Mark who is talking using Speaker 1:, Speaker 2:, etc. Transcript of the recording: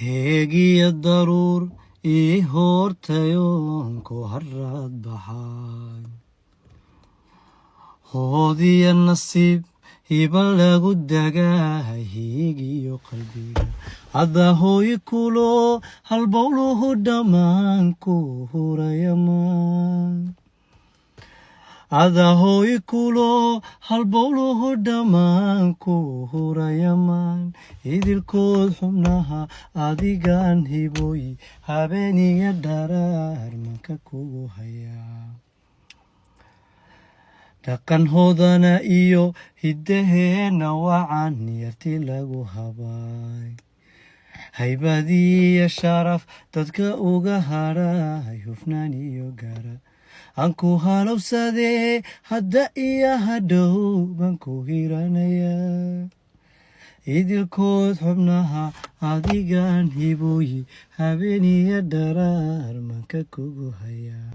Speaker 1: heegiya daruur ii hoortayoon ku harraad baxay hoodiya nasiib hiba lagu dagaay hiigiyo qalbiga hadda hooy kulo halbowluhu dhammaan ku hurayamaan ada hooy kulo halbowluhu dhammaan ku hurayamaan idilkood xubnaha adigaan hiboy habeeniya dharaar manka kugu hayaa dhaqan hoodana iyo hiddaheena wacan yarti lagu habay haybadiya sharaf dadka uga hadhay hufnaan iyo gara aan ku halowsadee hadda iyo hadhow baan ku hiranayaa idilkood xubnaha adigaan hiboy habeeniya dharaar manka kugu hayaa